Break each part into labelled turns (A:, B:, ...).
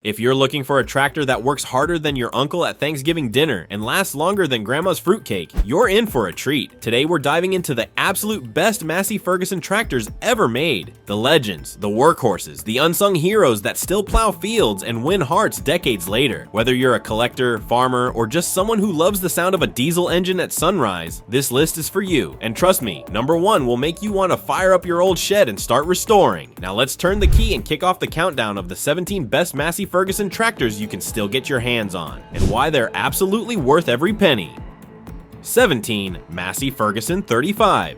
A: If you're looking for a tractor that works harder than your uncle at Thanksgiving dinner and lasts longer than grandma's fruitcake, you're in for a treat. Today we're diving into the absolute best Massey Ferguson tractors ever made. The legends, the workhorses, the unsung heroes that still plow fields and win hearts decades later. Whether you're a collector, farmer, or just someone who loves the sound of a diesel engine at sunrise, this list is for you. And trust me, number 1 will make you want to fire up your old shed and start restoring. Now let's turn the key and kick off the countdown of the 17 best Massey Ferguson tractors you can still get your hands on, and why they're absolutely worth every penny. 17. Massey Ferguson 35.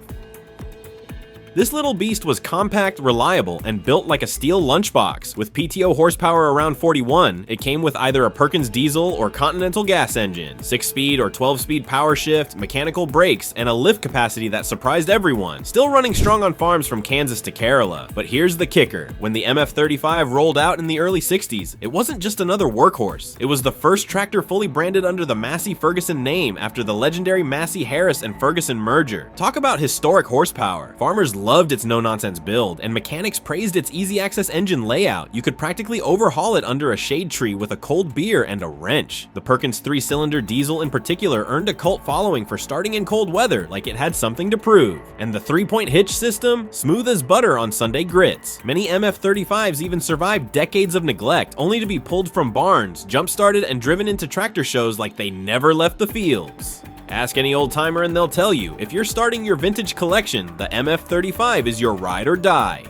A: This little beast was compact, reliable, and built like a steel lunchbox. With PTO horsepower around 41, it came with either a Perkins diesel or Continental gas engine, 6-speed or 12-speed power shift, mechanical brakes, and a lift capacity that surprised everyone. Still running strong on farms from Kansas to Kerala. But here's the kicker. When the MF35 rolled out in the early 60s, it wasn't just another workhorse. It was the first tractor fully branded under the Massey Ferguson name after the legendary Massey Harris and Ferguson merger. Talk about historic horsepower. Farmers loved its no-nonsense build, and mechanics praised its easy-access engine layout. You could practically overhaul it under a shade tree with a cold beer and a wrench. The Perkins 3-cylinder diesel in particular earned a cult following for starting in cold weather like it had something to prove. And the 3-point hitch system? Smooth as butter on Sunday grits. Many MF35s even survived decades of neglect, only to be pulled from barns, jump-started, and driven into tractor shows like they never left the fields. Ask any old timer and they'll tell you, if you're starting your vintage collection, the MF35 is your ride or die.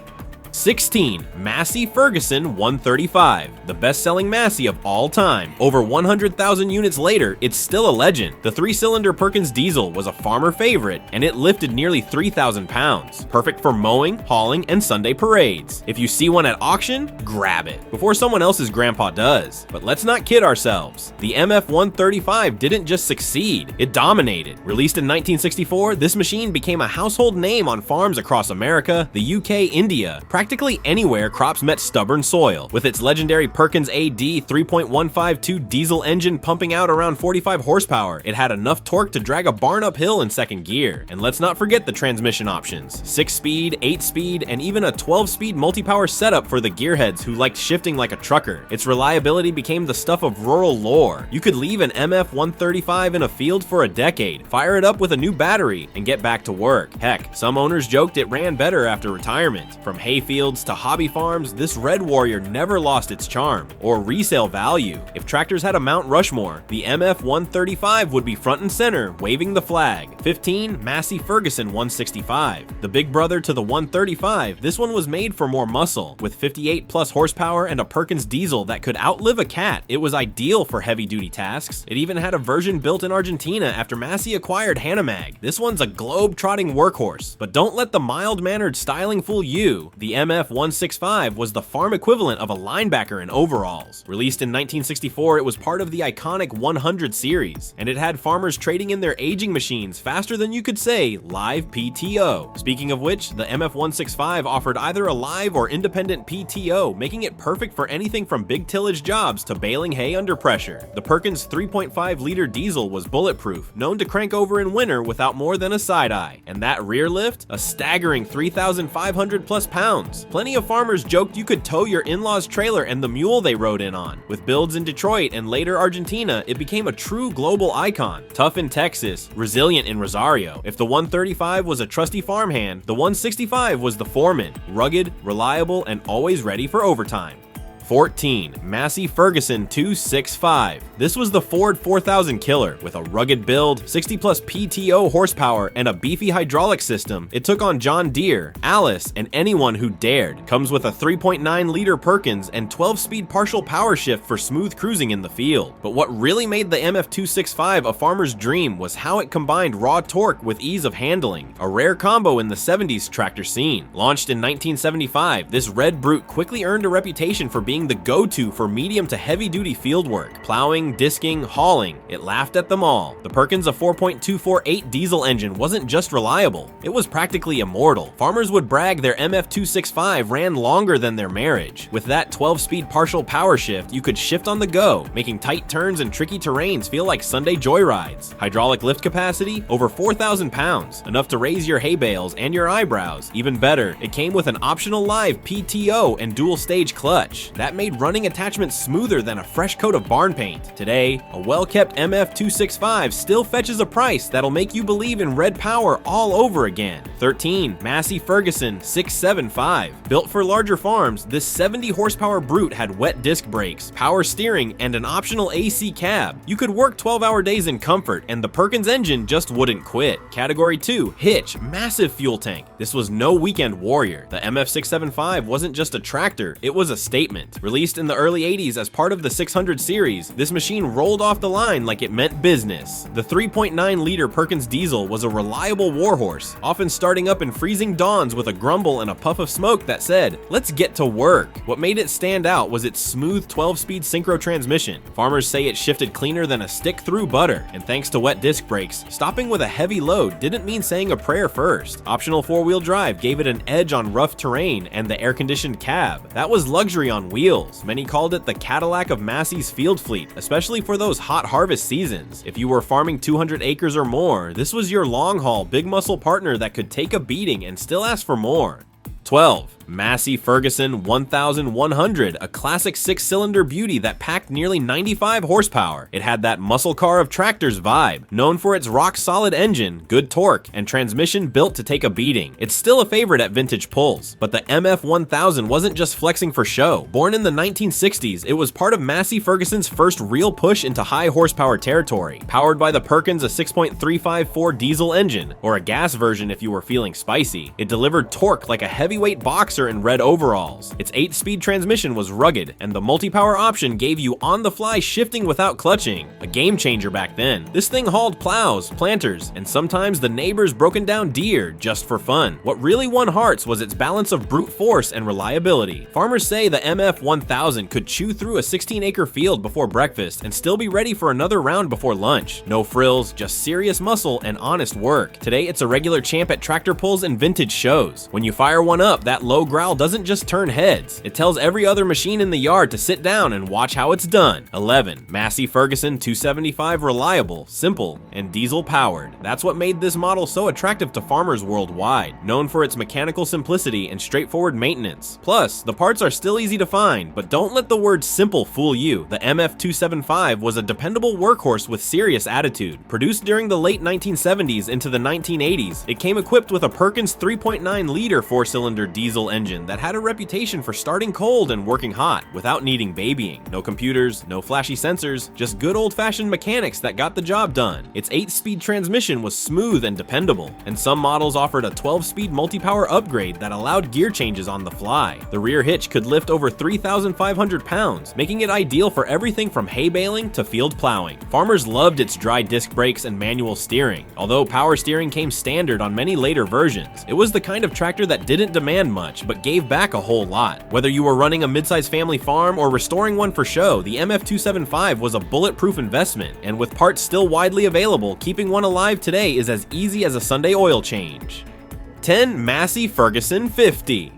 A: 16. Massey Ferguson 135, the best-selling Massey of all time. Over 100,000 units later, it's still a legend. The 3-cylinder Perkins diesel was a farmer favorite, and it lifted nearly 3,000 pounds. Perfect for mowing, hauling, and Sunday parades. If you see one at auction, grab it, before someone else's grandpa does. But let's not kid ourselves. The MF 135 didn't just succeed, it dominated. Released in 1964, this machine became a household name on farms across America, the UK, India, practically anywhere crops met stubborn soil. With its legendary Perkins AD 3.152 diesel engine pumping out around 45 horsepower, it had enough torque to drag a barn uphill in second gear. And let's not forget the transmission options. 6-speed, 8-speed, and even a 12-speed multi-power setup for the gearheads who liked shifting like a trucker. Its reliability became the stuff of rural lore. You could leave an MF 135 in a field for a decade, fire it up with a new battery, and get back to work. Heck, some owners joked it ran better after retirement. From hay fields to hobby farms, this Red Warrior never lost its charm or resale value. If tractors had a Mount Rushmore, the MF 135 would be front and center, waving the flag. 15. Massey Ferguson 165. The big brother to the 135, this one was made for more muscle. With 58 plus horsepower and a Perkins diesel that could outlive a cat, it was ideal for heavy-duty tasks. It even had a version built in Argentina after Massey acquired Hanamag. This one's a globe-trotting workhorse, but don't let the mild-mannered styling fool you. The MF 165 was the farm equivalent of a linebacker in overalls. Released in 1964, it was part of the iconic 100 series, and it had farmers trading in their aging machines faster than you could say live PTO. Speaking of which, the MF 165 offered either a live or independent PTO, making it perfect for anything from big tillage jobs to baling hay under pressure. The Perkins 3.5-liter diesel was bulletproof, known to crank over in winter without more than a side-eye. And that rear lift? A staggering 3,500 plus pounds. Plenty of farmers joked you could tow your in-laws' trailer and the mule they rode in on. With builds in Detroit and later Argentina, it became a true global icon. Tough in Texas, resilient in Rosario. If the 135 was a trusty farmhand, the 165 was the foreman. Rugged, reliable, and always ready for overtime. 14. Massey Ferguson 265. This was the Ford 4000 killer. With a rugged build, 60 plus PTO horsepower, and a beefy hydraulic system, it took on John Deere, Alice, and anyone who dared. Comes with a 3.9-liter Perkins and 12-speed partial power shift for smooth cruising in the field. But what really made the MF 265 a farmer's dream was how it combined raw torque with ease of handling, a rare combo in the 70s tractor scene. Launched in 1975, this red brute quickly earned a reputation for being the go-to for medium to heavy-duty fieldwork, plowing, disking, hauling. It laughed at them all. The Perkins, a 4.248 diesel engine, wasn't just reliable, it was practically immortal. Farmers would brag their MF 265 ran longer than their marriage. With that 12-speed partial power shift, you could shift on the go, making tight turns and tricky terrains feel like Sunday joyrides. Hydraulic lift capacity? Over 4,000 pounds, enough to raise your hay bales and your eyebrows. Even better, it came with an optional live PTO and dual-stage clutch. That That made running attachments smoother than a fresh coat of barn paint. Today, a well-kept MF265 still fetches a price that'll make you believe in red power all over again. 13. Massey Ferguson 675. Built for larger farms, this 70 horsepower brute had wet disc brakes, power steering, and an optional AC cab. You could work 12-hour days in comfort, and the Perkins engine just wouldn't quit. Category 2. Hitch, massive fuel tank. This was no weekend warrior. The MF675 wasn't just a tractor, it was a statement. Released in the early 80s as part of the 600 series, this machine rolled off the line like it meant business. The 3.9-liter Perkins diesel was a reliable warhorse, often starting up in freezing dawns with a grumble and a puff of smoke that said, "Let's get to work." What made it stand out was its smooth 12-speed synchro transmission. Farmers say it shifted cleaner than a stick through butter, and thanks to wet disc brakes, stopping with a heavy load didn't mean saying a prayer first. Optional four-wheel drive gave it an edge on rough terrain, and the air-conditioned cab. That was luxury on wheels. Many called it the Cadillac of Massey's field fleet, especially for those hot harvest seasons. If you were farming 200 acres or more, this was your long-haul, big muscle partner that could take a beating and still ask for more. 12. Massey Ferguson 1100, a classic 6-cylinder beauty that packed nearly 95 horsepower. It had that muscle car of tractors vibe, known for its rock-solid engine, good torque, and transmission built to take a beating. It's still a favorite at vintage pulls, but the MF1000 wasn't just flexing for show. Born in the 1960s, it was part of Massey Ferguson's first real push into high horsepower territory. Powered by the Perkins, a 6.354 diesel engine, or a gas version if you were feeling spicy. It delivered torque like a heavyweight boxer in red overalls. Its 8-speed transmission was rugged, and the multi-power option gave you on-the-fly shifting without clutching. A game changer back then. This thing hauled plows, planters, and sometimes the neighbor's broken down deer just for fun. What really won hearts was its balance of brute force and reliability. Farmers say the MF1000 could chew through a 16-acre field before breakfast and still be ready for another round before lunch. No frills, just serious muscle and honest work. Today, it's a regular champ at tractor pulls and vintage shows. When you fire one up, that low growl doesn't just turn heads. It tells every other machine in the yard to sit down and watch how it's done. 11. Massey Ferguson 275, reliable, simple, and diesel powered. That's what made this model so attractive to farmers worldwide, known for its mechanical simplicity and straightforward maintenance. Plus, the parts are still easy to find, but don't let the word simple fool you. The MF275 was a dependable workhorse with serious attitude. Produced during the late 1970s into the 1980s, it came equipped with a Perkins 3.9-liter 4-cylinder diesel engine that had a reputation for starting cold and working hot without needing babying. No computers, no flashy sensors, just good old-fashioned mechanics that got the job done. Its 8-speed transmission was smooth and dependable, and some models offered a 12-speed multi-power upgrade that allowed gear changes on the fly. The rear hitch could lift over 3,500 pounds, making it ideal for everything from hay baling to field plowing. Farmers loved its dry disc brakes and manual steering. Although power steering came standard on many later versions, it was the kind of tractor that didn't demand much, but gave back a whole lot. Whether you were running a mid-sized family farm or restoring one for show, the MF275 was a bulletproof investment, and with parts still widely available, keeping one alive today is as easy as a Sunday oil change. 10. Massey Ferguson 50.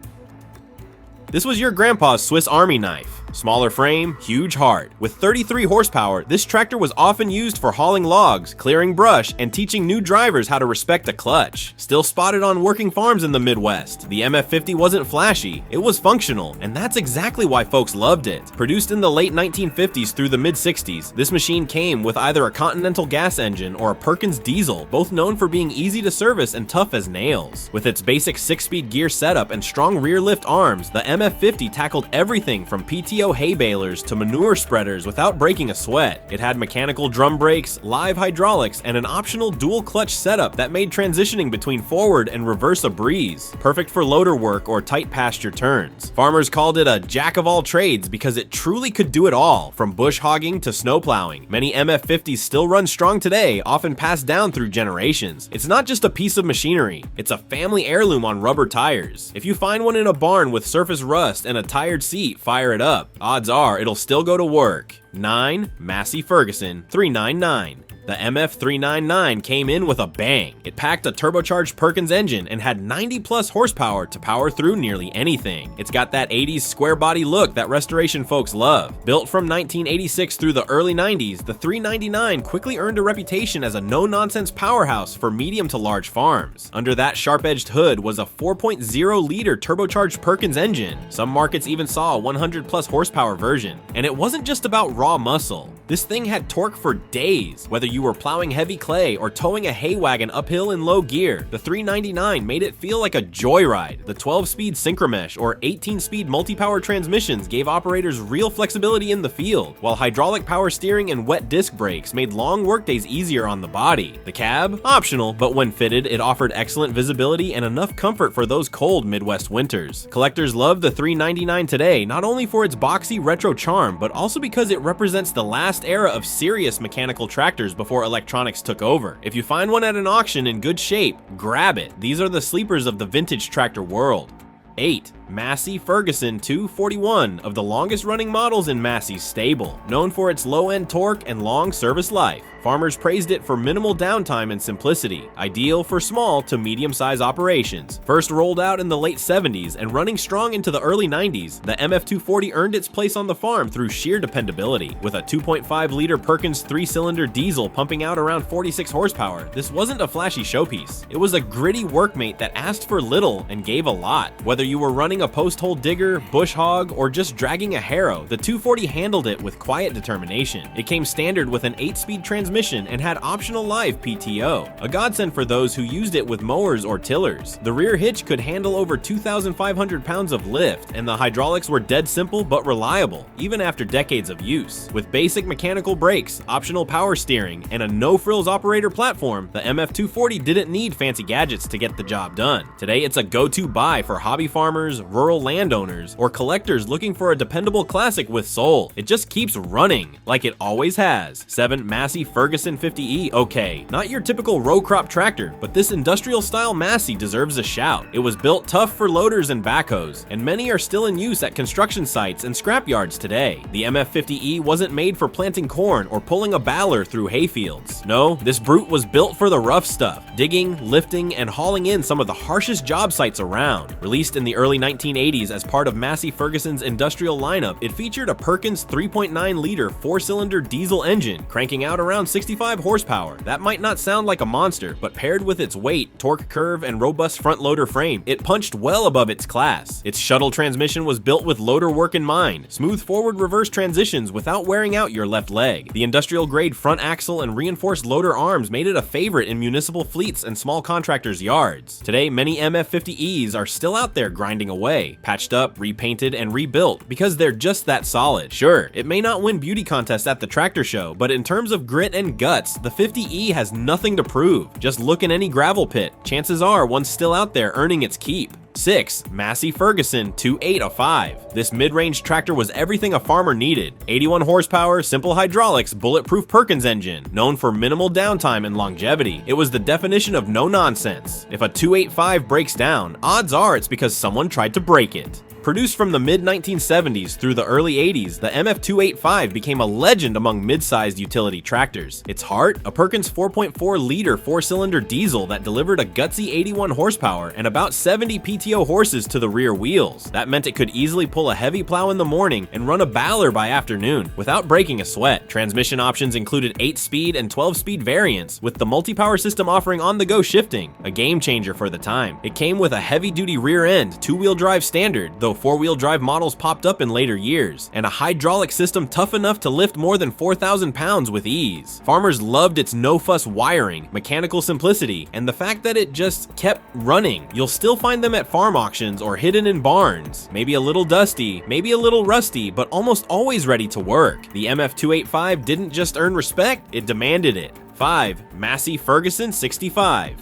A: This was your grandpa's Swiss Army knife. Smaller frame, huge heart. With 33 horsepower, this tractor was often used for hauling logs, clearing brush, and teaching new drivers how to respect a clutch. Still spotted on working farms in the Midwest, the MF50 wasn't flashy, it was functional, and that's exactly why folks loved it. Produced in the late 1950s through the mid-60s, this machine came with either a Continental gas engine or a Perkins diesel, both known for being easy to service and tough as nails. With its basic 6-speed gear setup and strong rear lift arms, the MF50 tackled everything from PTO hay balers to manure spreaders without breaking a sweat. It had mechanical drum brakes, live hydraulics, and an optional dual clutch setup that made transitioning between forward and reverse a breeze. Perfect for loader work or tight pasture turns. Farmers called it a jack of all trades because it truly could do it all, from bush hogging to snow plowing. Many MF50s still run strong today, often passed down through generations. It's not just a piece of machinery, it's a family heirloom on rubber tires. If you find one in a barn with surface rust and a tired seat, fire it up. Odds are it'll still go to work. 9. Massey Ferguson 399. The MF399 came in with a bang. It packed a turbocharged Perkins engine and had 90 plus horsepower to power through nearly anything. It's got that 80s square body look that restoration folks love. Built from 1986 through the early 90s, the 399 quickly earned a reputation as a no-nonsense powerhouse for medium to large farms. Under that sharp-edged hood was a 4.0-liter turbocharged Perkins engine. Some markets even saw a 100 plus horsepower version. And it wasn't just about raw muscle. This thing had torque for days. Whether you were plowing heavy clay or towing a hay wagon uphill in low gear, the 399 made it feel like a joyride. The 12-speed synchromesh or 18-speed multi-power transmissions gave operators real flexibility in the field, while hydraulic power steering and wet disc brakes made long workdays easier on the body. The cab? Optional, but when fitted, it offered excellent visibility and enough comfort for those cold Midwest winters. Collectors love the 399 today, not only for its boxy retro charm, but also because it represents the last era of serious mechanical tractors before electronics took over. If you find one at an auction in good shape, grab it. These are the sleepers of the vintage tractor world. 8. Massey Ferguson 241, of the longest running models in Massey's stable. Known for its low-end torque and long service life, farmers praised it for minimal downtime and simplicity, ideal for small to medium-sized operations. First rolled out in the late 70s and running strong into the early 90s, the MF240 earned its place on the farm through sheer dependability. With a 2.5-liter Perkins 3-cylinder diesel pumping out around 46 horsepower, this wasn't a flashy showpiece. It was a gritty workmate that asked for little and gave a lot. Whether you were running a post-hole digger, bush hog, or just dragging a harrow, the 240 handled it with quiet determination. It came standard with an 8-speed transmission and had optional live PTO, a godsend for those who used it with mowers or tillers. The rear hitch could handle over 2,500 pounds of lift, and the hydraulics were dead simple but reliable, even after decades of use. With basic mechanical brakes, optional power steering, and a no-frills operator platform, the MF240 didn't need fancy gadgets to get the job done. Today, it's a go-to buy for hobby farmers, rural landowners, or collectors looking for a dependable classic with soul. It just keeps running, like it always has. 7. Massey Ferguson 50E. Okay, not your typical row crop tractor, but this industrial-style Massey deserves a shout. It was built tough for loaders and backhoes, and many are still in use at construction sites and scrapyards today. The MF50E wasn't made for planting corn or pulling a baler through hayfields. No, this brute was built for the rough stuff, digging, lifting, and hauling in some of the harshest job sites around. Released in the early 1980s as part of Massey Ferguson's industrial lineup, it featured a Perkins 3.9-liter 4-cylinder diesel engine, cranking out around 65 horsepower. That might not sound like a monster, but paired with its weight, torque curve, and robust front-loader frame, it punched well above its class. Its shuttle transmission was built with loader work in mind, smooth forward-reverse transitions without wearing out your left leg. The industrial-grade front axle and reinforced loader arms made it a favorite in municipal fleets and small contractors' yards. Today, many MF50Es are still out there grinding away, patched up, repainted, and rebuilt because they're just that solid. Sure, it may not win beauty contests at the tractor show, but in terms of grit and guts, the 50E has nothing to prove. Just look in any gravel pit. Chances are one's still out there earning its keep. 6. Massey Ferguson 2805. This mid-range tractor was everything a farmer needed. 81 horsepower, simple hydraulics, bulletproof Perkins engine, known for minimal downtime and longevity. It was the definition of no nonsense. If a 285 breaks down, odds are it's because someone tried to break it. Produced from the mid-1970s through the early 80s, the MF285 became a legend among mid-sized utility tractors. Its heart? A Perkins 4.4-liter 4-cylinder diesel that delivered a gutsy 81 horsepower and about 70 PTO horses to the rear wheels. That meant it could easily pull a heavy plow in the morning and run a baler by afternoon without breaking a sweat. Transmission options included 8-speed and 12-speed variants, with the multi-power system offering on-the-go shifting, a game-changer for the time. It came with a heavy-duty rear end, 2-wheel drive standard, though 4-wheel drive models popped up in later years, and a hydraulic system tough enough to lift more than 4,000 pounds with ease. Farmers loved its no-fuss wiring, mechanical simplicity, and the fact that it just kept running. You'll still find them at farm auctions or hidden in barns, maybe a little dusty, maybe a little rusty, but almost always ready to work. The MF285 didn't just earn respect, it demanded it. 5. Massey Ferguson 65.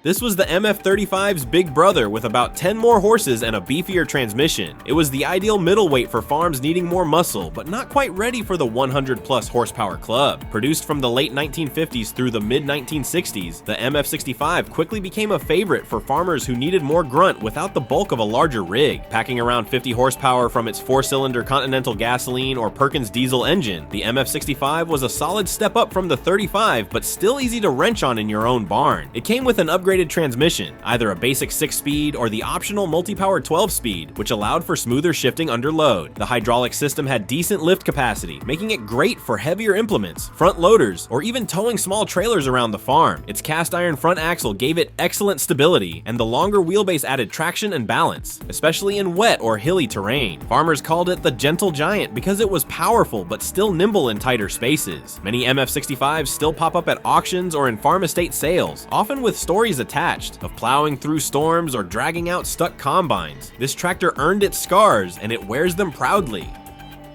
A: This was the MF35's big brother with about 10 more horses and a beefier transmission. It was the ideal middleweight for farms needing more muscle, but not quite ready for the 100+ horsepower club. Produced from the late 1950s through the mid-1960s, the MF65 quickly became a favorite for farmers who needed more grunt without the bulk of a larger rig. Packing around 50 horsepower from its 4-cylinder Continental gasoline or Perkins diesel engine, the MF65 was a solid step up from the 35, but still easy to wrench on in your own barn. It came with an upgraded transmission, either a basic 6-speed or the optional multi-power 12-speed, which allowed for smoother shifting under load. The hydraulic system had decent lift capacity, making it great for heavier implements, front loaders, or even towing small trailers around the farm. Its cast iron front axle gave it excellent stability, and the longer wheelbase added traction and balance, especially in wet or hilly terrain. Farmers called it the gentle giant because it was powerful but still nimble in tighter spaces. Many MF65s still pop up at auctions or in farm estate sales, often with stories attached of plowing through storms or dragging out stuck combines. This tractor earned its scars, and it wears them proudly.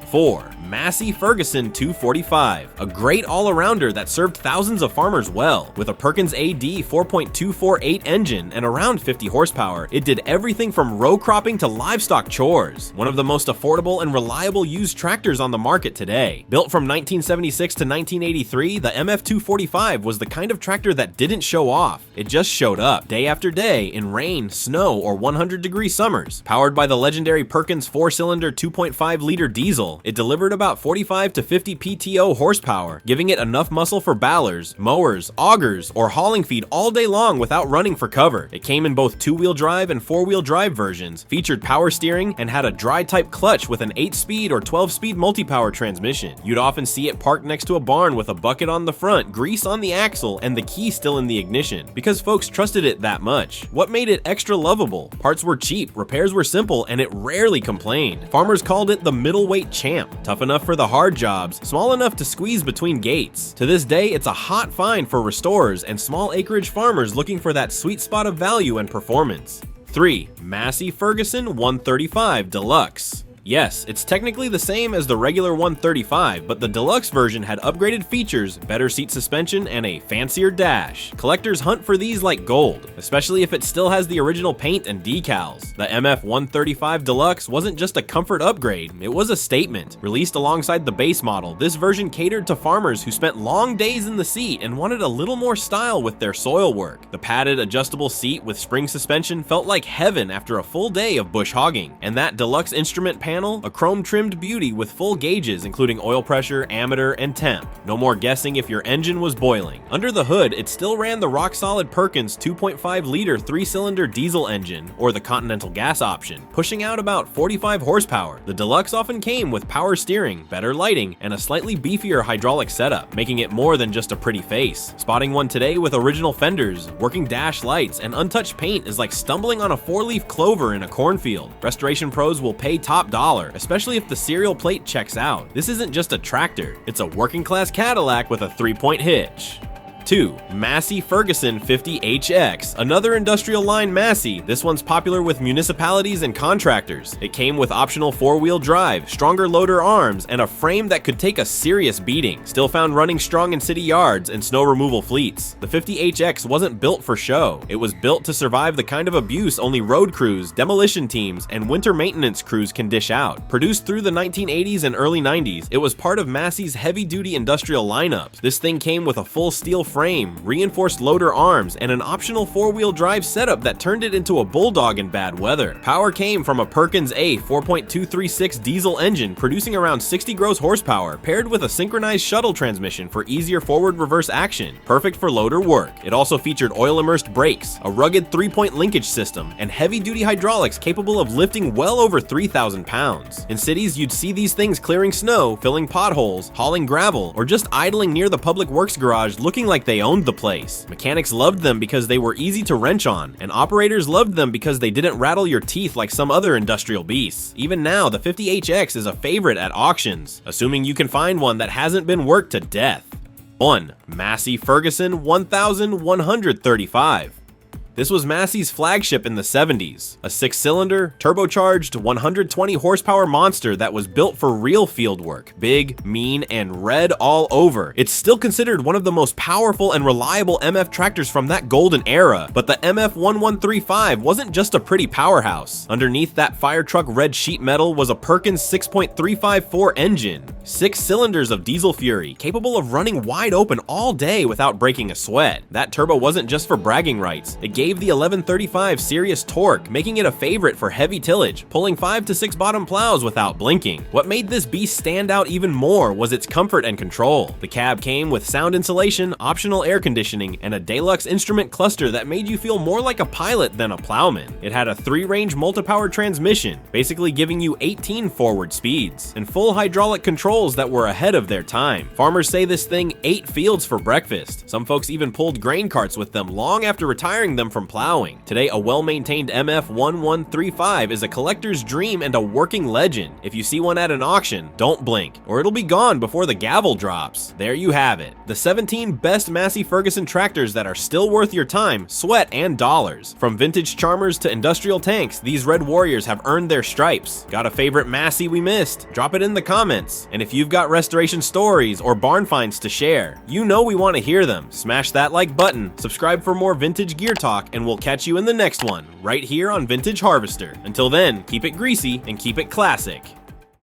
A: 4. Massey Ferguson 245, a great all-arounder that served thousands of farmers well. With a Perkins AD 4.248 engine and around 50 horsepower, it did everything from row cropping to livestock chores. One of the most affordable and reliable used tractors on the market today. Built from 1976 to 1983, the MF245 was the kind of tractor that didn't show off. It just showed up, day after day, in rain, snow, or 100-degree summers. Powered by the legendary Perkins 4-cylinder 2.5-liter diesel, it delivered about 45 to 50 PTO horsepower, giving it enough muscle for ballers, mowers, augers, or hauling feed all day long without running for cover. It came in both 2-wheel drive and 4-wheel drive versions, featured power steering, and had a dry-type clutch with an 8-speed or 12-speed multi-power transmission. You'd often see it parked next to a barn with a bucket on the front, grease on the axle, and the key still in the ignition, because folks trusted it that much. What made it extra lovable? Parts were cheap, repairs were simple, and it rarely complained. Farmers called it the middleweight champ. Tough enough for the hard jobs, small enough to squeeze between gates. To this day, it's a hot find for restorers and small acreage farmers looking for that sweet spot of value and performance. 3. Massey Ferguson 135 Deluxe. Yes, it's technically the same as the regular 135, but the deluxe version had upgraded features, better seat suspension, and a fancier dash. Collectors hunt for these like gold, especially if it still has the original paint and decals. The MF 135 Deluxe wasn't just a comfort upgrade, it was a statement. Released alongside the base model, this version catered to farmers who spent long days in the seat and wanted a little more style with their soil work. The padded adjustable seat with spring suspension felt like heaven after a full day of bush hogging, and that deluxe instrument panel, a chrome-trimmed beauty with full gauges including oil pressure, ammeter, and temp. No more guessing if your engine was boiling. Under the hood, it still ran the rock-solid Perkins 2.5-liter 3-cylinder diesel engine, or the Continental gas option, pushing out about 45 horsepower. The Deluxe often came with power steering, better lighting, and a slightly beefier hydraulic setup, making it more than just a pretty face. Spotting one today with original fenders, working dash lights, and untouched paint is like stumbling on a 4-leaf clover in a cornfield. Restoration pros will pay top dollar, especially if the serial plate checks out. This isn't just a tractor, it's a working-class Cadillac with a 3-point hitch. 2. Massey Ferguson 50HX, another industrial line Massey. This one's popular with municipalities and contractors. It came with optional 4-wheel drive, stronger loader arms, and a frame that could take a serious beating. Still found running strong in city yards and snow removal fleets. The 50HX wasn't built for show. It was built to survive the kind of abuse only road crews, demolition teams, and winter maintenance crews can dish out. Produced through the 1980s and early 90s, it was part of Massey's heavy-duty industrial lineups. This thing came with a full steel frame, reinforced loader arms, and an optional 4-wheel drive setup that turned it into a bulldog in bad weather. Power came from a Perkins A 4.236 diesel engine producing around 60 gross horsepower, paired with a synchronized shuttle transmission for easier forward-reverse action, perfect for loader work. It also featured oil-immersed brakes, a rugged 3-point linkage system, and heavy-duty hydraulics capable of lifting well over 3,000 pounds. In cities, you'd see these things clearing snow, filling potholes, hauling gravel, or just idling near the public works garage looking like they owned the place. Mechanics loved them because they were easy to wrench on, and operators loved them because they didn't rattle your teeth like some other industrial beasts. Even now, the 50HX is a favorite at auctions, assuming you can find one that hasn't been worked to death. 1. Massey Ferguson 1135. This was Massey's flagship in the 70s, a 6-cylinder, turbocharged, 120 horsepower monster that was built for real field work, big, mean, and red all over. It's still considered one of the most powerful and reliable MF tractors from that golden era, but the MF1135 wasn't just a pretty powerhouse. Underneath that fire truck red sheet metal was a Perkins 6.354 engine, 6 cylinders of diesel fury, capable of running wide open all day without breaking a sweat. That turbo wasn't just for bragging rights, it gave the 1135 serious torque, making it a favorite for heavy tillage, pulling 5 to 6 bottom plows without blinking. What made this beast stand out even more was its comfort and control. The cab came with sound insulation, optional air conditioning, and a deluxe instrument cluster that made you feel more like a pilot than a plowman. It had a 3-range multi-power transmission, basically giving you 18 forward speeds, and full hydraulic controls that were ahead of their time. Farmers say this thing ate fields for breakfast. Some folks even pulled grain carts with them long after retiring them from plowing. Today, a well-maintained MF1135 is a collector's dream and a working legend. If you see one at an auction, don't blink, or it'll be gone before the gavel drops. There you have it. The 17 best Massey Ferguson tractors that are still worth your time, sweat, and dollars. From vintage charmers to industrial tanks, these red warriors have earned their stripes. Got a favorite Massey we missed? Drop it in the comments. And if you've got restoration stories or barn finds to share, you know we want to hear them. Smash that like button, subscribe for more vintage gear talk, and we'll catch you in the next one, right here on Vintage Harvester. Until then, keep it greasy and keep it classic.